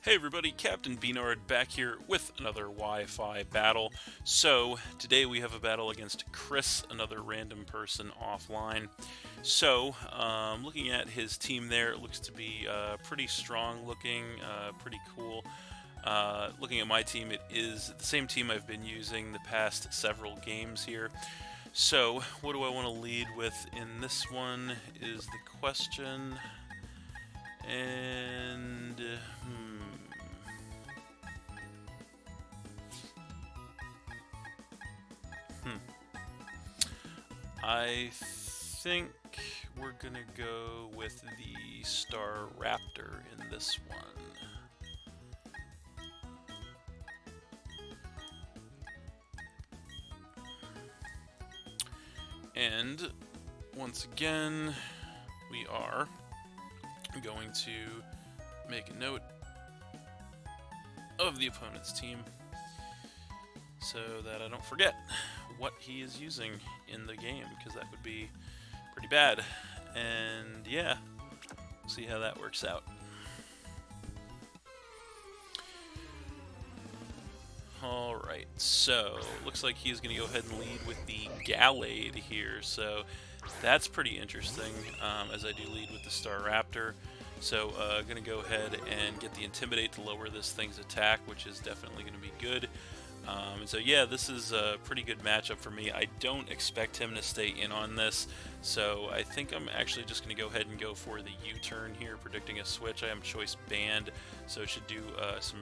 Hey everybody, Captain B-Nard back here with another Wi-Fi battle. So, today we have a battle against Cris, another random person offline. So, looking at his team there, it looks to be pretty strong looking, pretty cool. Looking at my team, it is the same team I've been using the past several games here. So, what do I want to lead with in this one is the question. And, I think we're gonna go with the Star Raptor in this one. And once again, we are going to make a note of the opponent's team so that I don't forget what he is using in the game, because that would be pretty bad. And yeah, we'll see how that works out. Alright, so looks like he's going to go ahead and lead with the Gallade here, so that's pretty interesting, as I do lead with the Star Raptor. So going to go ahead and get the Intimidate to lower this thing's attack, which is definitely going to be good. And so yeah, this is a pretty good matchup for me. I don't expect him to stay in on this, so I think I'm actually just going to go ahead and go for the U-turn here, predicting a switch. I am choice banned, so it should do some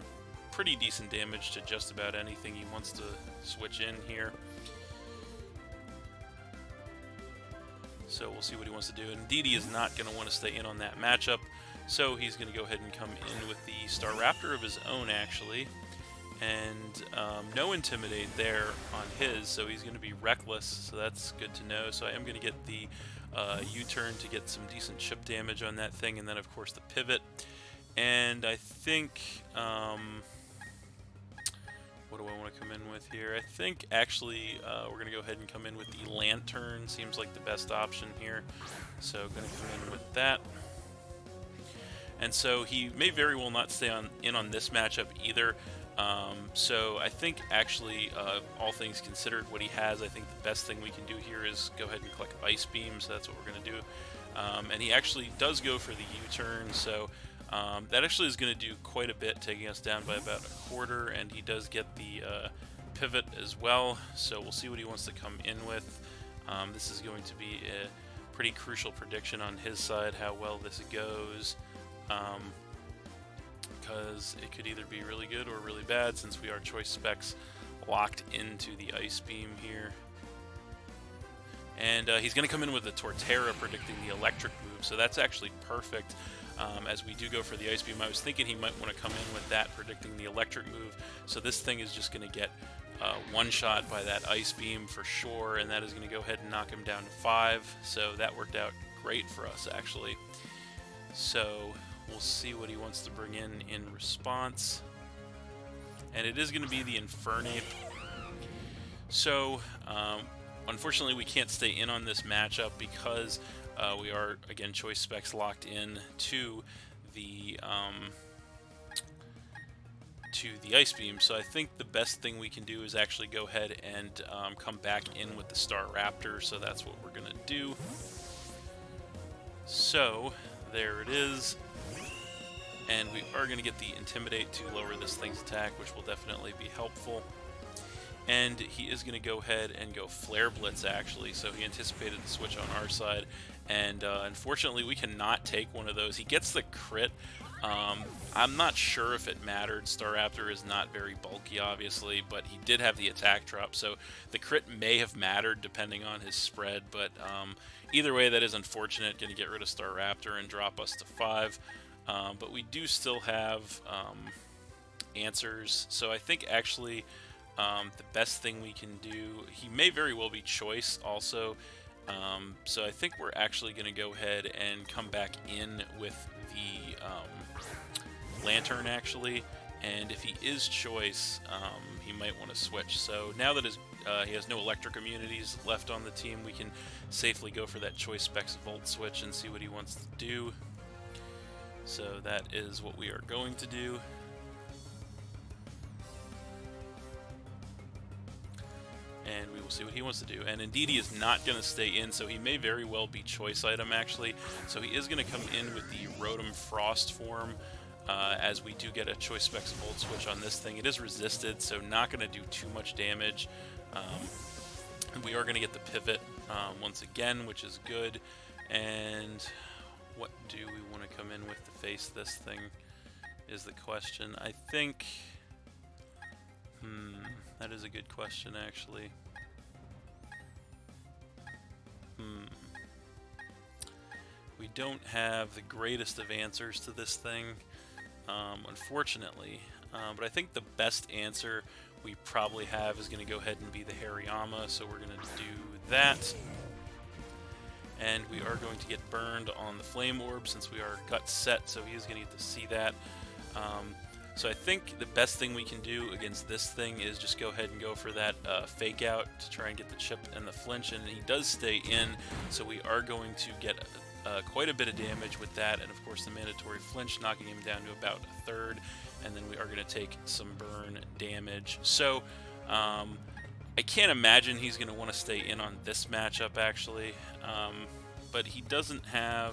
pretty decent damage to just about anything he wants to switch in here. So we'll see what he wants to do. And indeed, he is not going to want to stay in on that matchup, so he's going to go ahead and come in with the Star Raptor of his own, actually. And no Intimidate there on his, so he's going to be Reckless, so that's good to know. So I am going to get the U-turn to get some decent chip damage on that thing, and then of course the Pivot. And I think, what do I want to come in with here? I think actually we're going to go ahead and come in with the Lantern, seems like the best option here. So going to come in with that. And so he may very well not stay in on this matchup either. So I think actually, all things considered, what he has, I think the best thing we can do here is go ahead and click Ice Beam, so that's what we're going to do. And he actually does go for the U-turn, so that actually is going to do quite a bit, taking us down by about a quarter, and he does get the Pivot as well, so we'll see what he wants to come in with. This is going to be a pretty crucial prediction on his side, how well this goes. Because it could either be really good or really bad, since we are choice specs locked into the Ice Beam here. And he's going to come in with the Torterra, predicting the electric move, so that's actually perfect. As we do go for the Ice Beam, I was thinking he might want to come in with that, predicting the electric move, so this thing is just going to get one-shot by that Ice Beam for sure, and that is going to go ahead and knock him down to 5, so that worked out great for us, actually. So we'll see what he wants to bring in response. And it is going to be the Infernape. So, unfortunately, we can't stay in on this matchup because we are, again, choice specs locked in to the Ice Beam. So I think the best thing we can do is actually go ahead and come back in with the Star Raptor. So that's what we're going to do. So there it is. And we are going to get the Intimidate to lower this thing's attack, which will definitely be helpful. And he is going to go ahead and go Flare Blitz, actually, so he anticipated the switch on our side. And unfortunately, we cannot take one of those. He gets the crit. I'm not sure if it mattered. Staraptor is not very bulky, obviously, but he did have the attack drop, so the crit may have mattered depending on his spread. But either way, that is unfortunate. Going to get rid of Staraptor and drop us to 5. But we do still have answers, so I think actually the best thing we can do, he may very well be choice also, so I think we're actually going to go ahead and come back in with the Lantern, actually, and if he is choice, he might want to switch. So now that he has no electric immunities left on the team, we can safely go for that choice specs Volt switch and see what he wants to do. So that is what we are going to do. and we will see what he wants to do. And indeed, he is not going to stay in, so he may very well be choice item, actually. So he is going to come in with the Rotom Frost form, as we do get a choice specs Volt Switch on this thing. It is resisted, so not going to do too much damage. And we are going to get the pivot once again, which is good. And what do we want to come in with to face this thing is the question. I think... that is a good question, actually. We don't have the greatest of answers to this thing, unfortunately. But I think the best answer we probably have is going to go ahead and be the Hariyama, so we're going to do that. And we are going to get burned on the Flame Orb since we are gut set, so he is going to get to see that. So I think the best thing we can do against this thing is just go ahead and go for that fake out to try and get the chip and the flinch, and he does stay in, so we are going to get quite a bit of damage with that, and of course the mandatory flinch knocking him down to about a third, and then we are going to take some burn damage. So I can't imagine he's going to want to stay in on this matchup, actually, but he doesn't have...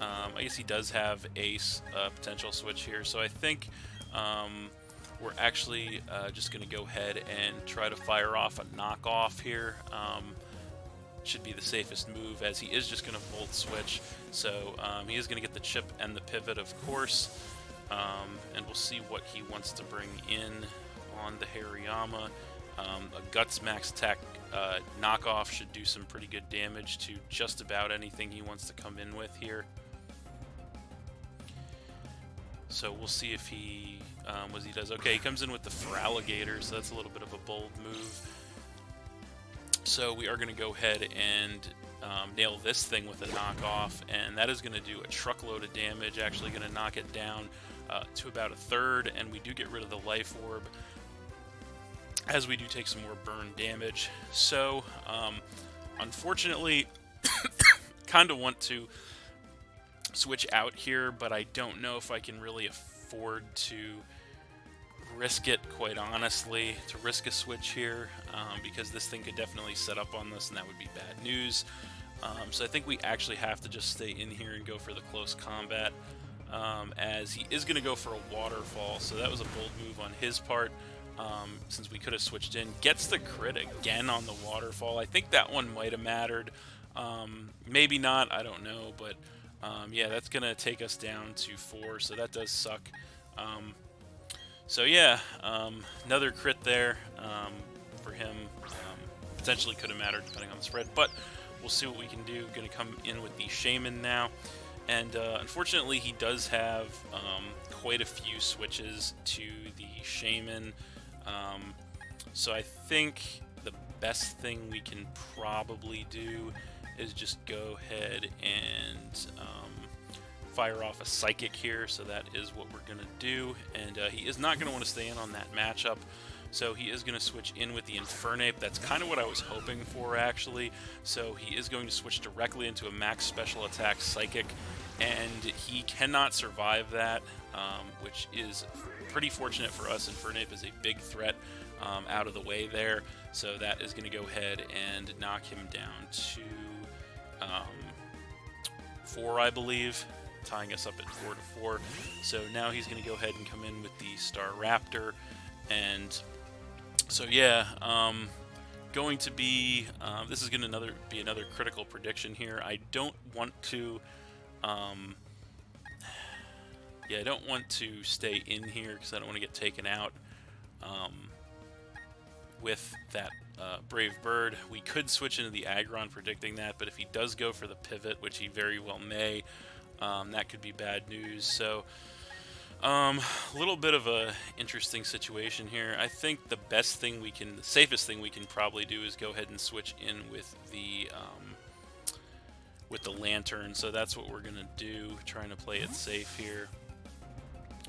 I guess he does have Ace potential switch here, so I think we're actually just going to go ahead and try to fire off a knockoff here. Should be the safest move, as he is just going to Volt Switch, so he is going to get the chip and the pivot, of course, and we'll see what he wants to bring in on the Hariyama. A Guts Max attack knockoff should do some pretty good damage to just about anything he wants to come in with here. So we'll see if he, what he does. Okay, he comes in with the Feraligatr, so that's a little bit of a bold move. So we are going to go ahead and nail this thing with a knockoff, and that is going to do a truckload of damage, actually going to knock it down to about a third, and we do get rid of the Life Orb, as we do take some more burn damage. So, unfortunately, kind of want to switch out here, but I don't know if I can really afford to risk it, quite honestly, to risk a switch here, because this thing could definitely set up on this, and that would be bad news. So I think we actually have to just stay in here and go for the close combat, as he is going to go for a waterfall, so that was a bold move on his part. Since we could have switched in, gets the crit again on the waterfall. I think that one might have mattered. Maybe not, I don't know, but yeah, that's going to take us down to 4, so that does suck. So yeah, another crit there for him. Potentially could have mattered depending on the spread, but we'll see what we can do. Going to come in with the Shaman now, and unfortunately he does have quite a few switches to the Shaman. So I think the best thing we can probably do is just go ahead and fire off a Psychic here, so that is what we're going to do, and he is not going to want to stay in on that matchup, so he is going to switch in with the Infernape. That's kind of what I was hoping for, actually. So he is going to switch directly into a max special attack Psychic, and he cannot survive that, which is pretty fortunate for us. Infernape is a big threat out of the way there, so that is going to go ahead and knock him down to 4, I believe, tying us up at 4-4. So now he's going to go ahead and come in with the Star Raptor, and so yeah, going to be this is going to be another critical prediction here. I don't want to yeah, I don't want to stay in here because I don't want to get taken out with that Brave Bird. We could switch into the Aggron, predicting that, but if he does go for the pivot, which he very well may, that could be bad news. So a little bit of a interesting situation here. I think the safest thing we can probably do is go ahead and switch in with the Lantern. So that's what we're gonna do, trying to play it safe here.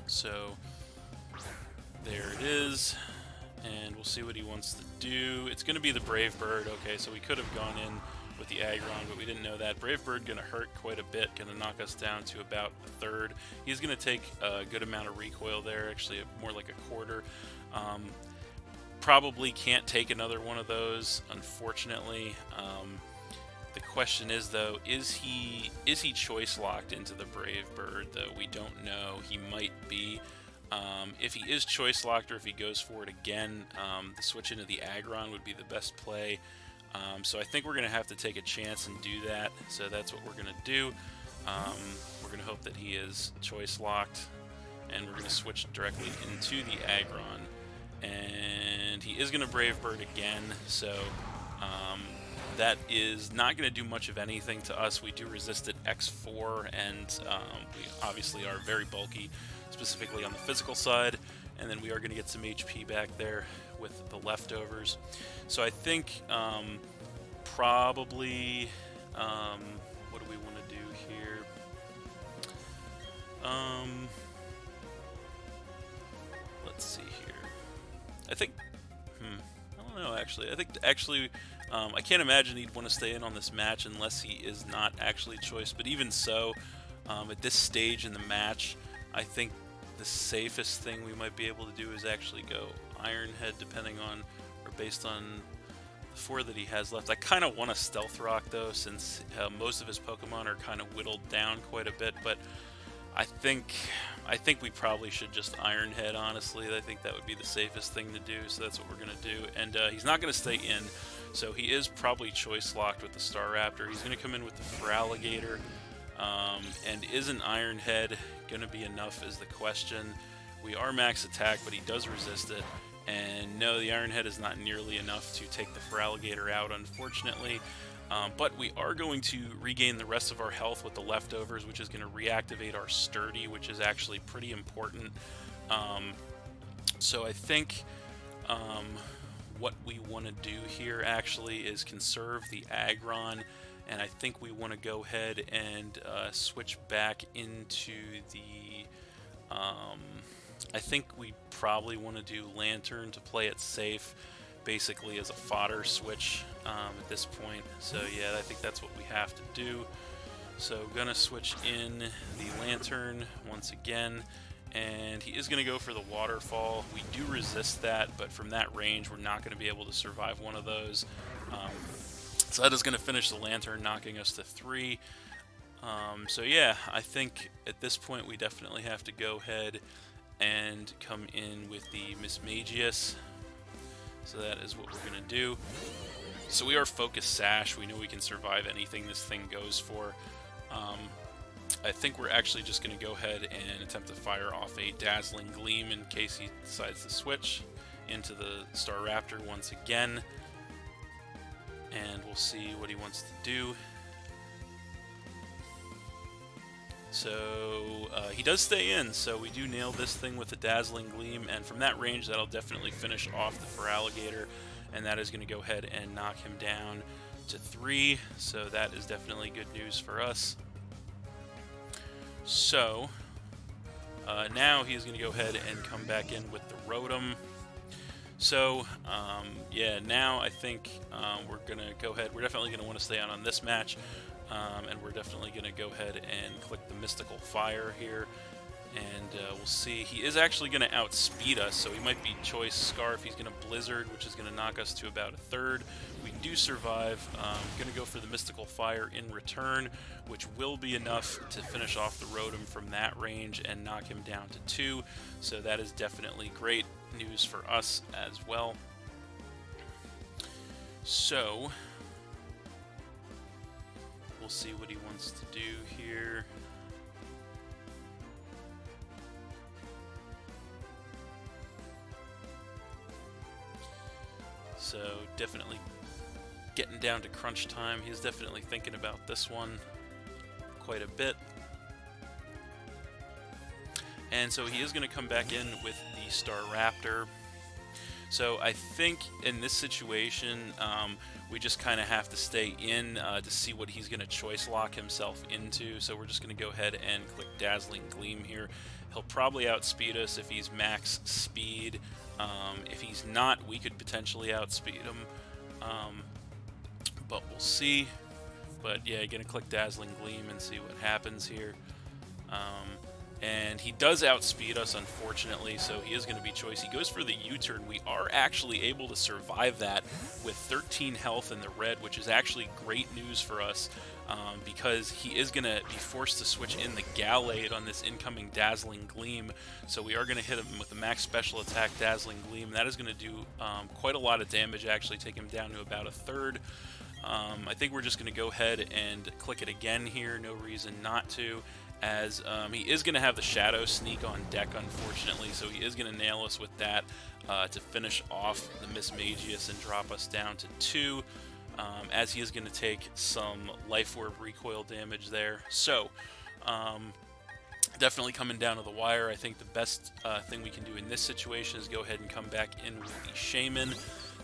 So there it is, and we'll see what he wants to do. It's gonna be the Brave Bird. Okay, so we could have gone in with the Aggron, but we didn't know that. Brave Bird gonna hurt quite a bit, gonna knock us down to about a third. He's gonna take a good amount of recoil there, actually more like a quarter. probably can't take another one of those, unfortunately. The question is, though, is he choice locked into the Brave Bird? Though we don't know. He might be. If he is choice locked, or if he goes for it again, the switch into the Aggron would be the best play. So I think we're going to have to take a chance and do that. So that's what we're going to do. We're going to hope that he is choice locked, and we're going to switch directly into the Aggron. And he is going to Brave Bird again, so that is not going to do much of anything to us. We do resist at X4, and we obviously are very bulky, specifically on the physical side, and then we are going to get some HP back there with the leftovers. So I think probably, what do we want to do here? Let's see here. I think, I don't know actually. I think I can't imagine he'd want to stay in on this match unless he is not actually choice. But even so, at this stage in the match, I think the safest thing we might be able to do is actually go Iron Head, depending on, or based on the 4 that he has left. I kind of want a Stealth Rock though, since most of his Pokemon are kind of whittled down quite a bit. But I think we probably should just Iron Head, honestly. I think that would be the safest thing to do, so that's what we're going to do. And he's not going to stay in, so he is probably choice locked with the Staraptor. He's going to come in with the Feraligatr, and is an Iron Head going to be enough is the question. We are max attack, but he does resist it. And no, the Iron Head is not nearly enough to take the Feraligatr out, unfortunately. But we are going to regain the rest of our health with the leftovers, which is going to reactivate our Sturdy, which is actually pretty important. So I think what we want to do here actually is conserve the Aggron, and I think we want to go ahead and switch back into the... I think we probably want to do Lantern to play it safe, basically as a fodder switch at this point. So yeah, I think that's what we have to do. So gonna switch in the Lantern once again, and he is gonna go for the Waterfall. We do resist that, but from that range we're not gonna be able to survive one of those. So that is gonna finish the Lantern, knocking us to 3. So yeah, I think at this point we definitely have to go ahead and come in with the Mismagius. So that is what we're going to do. So we are Focus Sash. We know we can survive anything this thing goes for. I think we're actually just going to go ahead and attempt to fire off a Dazzling Gleam in case he decides to switch into the Staraptor once again. And we'll see what he wants to do. So he does stay in, so we do nail this thing with the Dazzling Gleam, and from that range that'll definitely finish off the Feraligatr, and that is going to go ahead and knock him down to 3, so that is definitely good news for us. So now he's going to go ahead and come back in with the Rotom. So yeah, now I think we're going to go ahead, we're definitely going to want to stay on this match. And we're definitely going to go ahead and click the Mystical Fire here, and we'll see. He is actually going to outspeed us, so he might be choice Scarf. He's going to Blizzard, which is going to knock us to about a 3rd. We do survive. Going to go for the Mystical Fire in return, which will be enough to finish off the Rotom from that range and knock him down to 2. So that is definitely great news for us as well. So we'll see what he wants to do here. So definitely getting down to crunch time. He's definitely thinking about this one quite a bit. And so he is going to come back in with the Staraptor. So I think in this situation, we just kind of have to stay in to see what he's going to choice lock himself into. So we're just going to go ahead and click Dazzling Gleam here. He'll probably outspeed us if he's max speed. If he's not, we could potentially outspeed him. But we'll see. But yeah, going to click Dazzling Gleam and see what happens here. And he does outspeed us, unfortunately, so he is going to be choice. He goes for the U-turn. We are actually able to survive that with 13 health in the red, which is actually great news for us, because he is going to be forced to switch in the Gallade on this incoming Dazzling Gleam. So we are going to hit him with the max special attack Dazzling Gleam. That is going to do quite a lot of damage, actually, take him down to about a third. I think we're just going to go ahead and click it again here. No reason not to, as he is going to have the Shadow Sneak on deck, unfortunately, so he is going to nail us with that to finish off the Miss Magius and drop us down to 2, as he is going to take some Life Orb recoil damage there. So, definitely coming down to the wire. I think the best thing we can do in this situation is go ahead and come back in with the Shaman,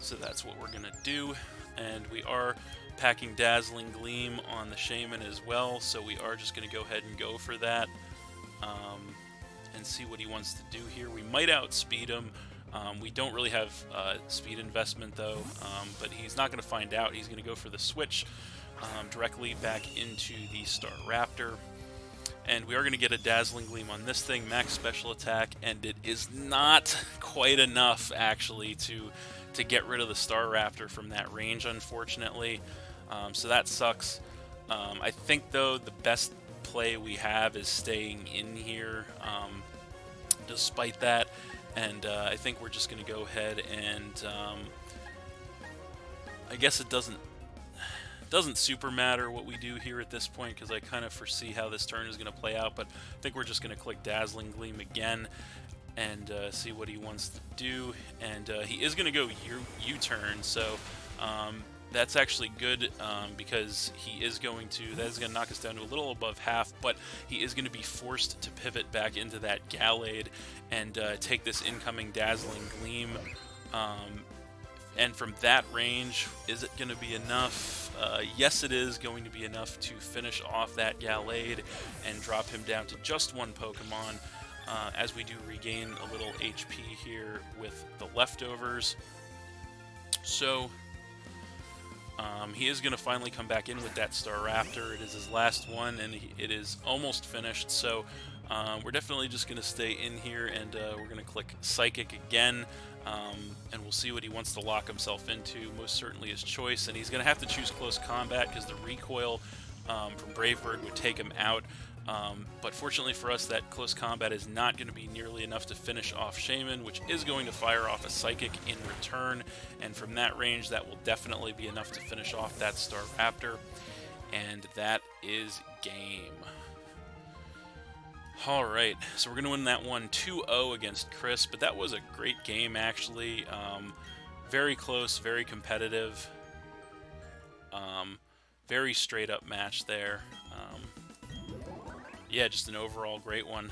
so that's what we're going to do. And we are packing Dazzling Gleam on the Shaman as well, so we are just going to go ahead and go for that and see what he wants to do here. We might outspeed him. We don't really have speed investment though, but he's not going to find out. He's going to go for the switch directly back into the Star Raptor. And we are going to get a Dazzling Gleam on this thing, max special attack, and it is not quite enough actually to get rid of the Star Raptor from that range, unfortunately. So that sucks. I think, though, the best play we have is staying in here despite that. And I think we're just going to go ahead and I guess it doesn't super matter what we do here at this point, because I kind of foresee how this turn is going to play out. But I think we're just going to click Dazzling Gleam again and see what he wants to do. And he is going to go U-turn, so that's actually good, because that is going to knock us down to a little above half, but he is going to be forced to pivot back into that Gallade and take this incoming Dazzling Gleam. And from that range, is it going to be enough? Yes, it is going to be enough to finish off that Gallade and drop him down to just one Pokemon, as we do regain a little HP here with the leftovers. So he is going to finally come back in with that Star Raptor. It is his last one, and it is almost finished. So we're definitely just going to stay in here, and we're going to click Psychic again, and we'll see what he wants to lock himself into. Most certainly his choice, and he's going to have to choose close combat because the recoil from Brave Bird would take him out. But fortunately for us, that close combat is not going to be nearly enough to finish off Shaman, which is going to fire off a Psychic in return, and from that range that will definitely be enough to finish off that Star Raptor, and that is game. Alright, so we're going to win that one 2-0 against Cris, but that was a great game actually. Very close, very competitive, very straight up match there. Yeah, just an overall great one.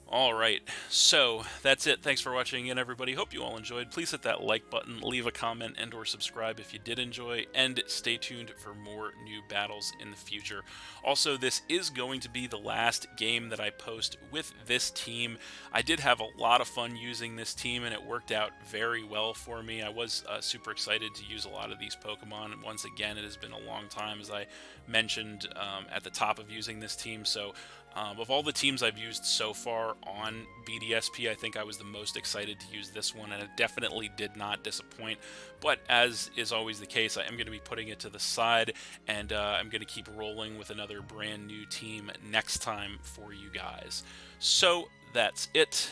Alright, so that's it. Thanks for watching again, everybody. Hope you all enjoyed. Please hit that like button, leave a comment, and or subscribe if you did enjoy, and stay tuned for more new battles in the future. Also, this is going to be the last game that I post with this team. I did have a lot of fun using this team, and it worked out very well for me. I was super excited to use a lot of these Pokemon, and once again, it has been a long time, as I mentioned at the top of using this team. So of all the teams I've used so far on BDSP, I think I was the most excited to use this one, and it definitely did not disappoint. But as is always the case, I am going to be putting it to the side, and I'm going to keep rolling with another brand new team next time for you guys. So that's it.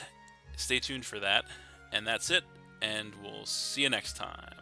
Stay tuned for that, and that's it, and we'll see you next time.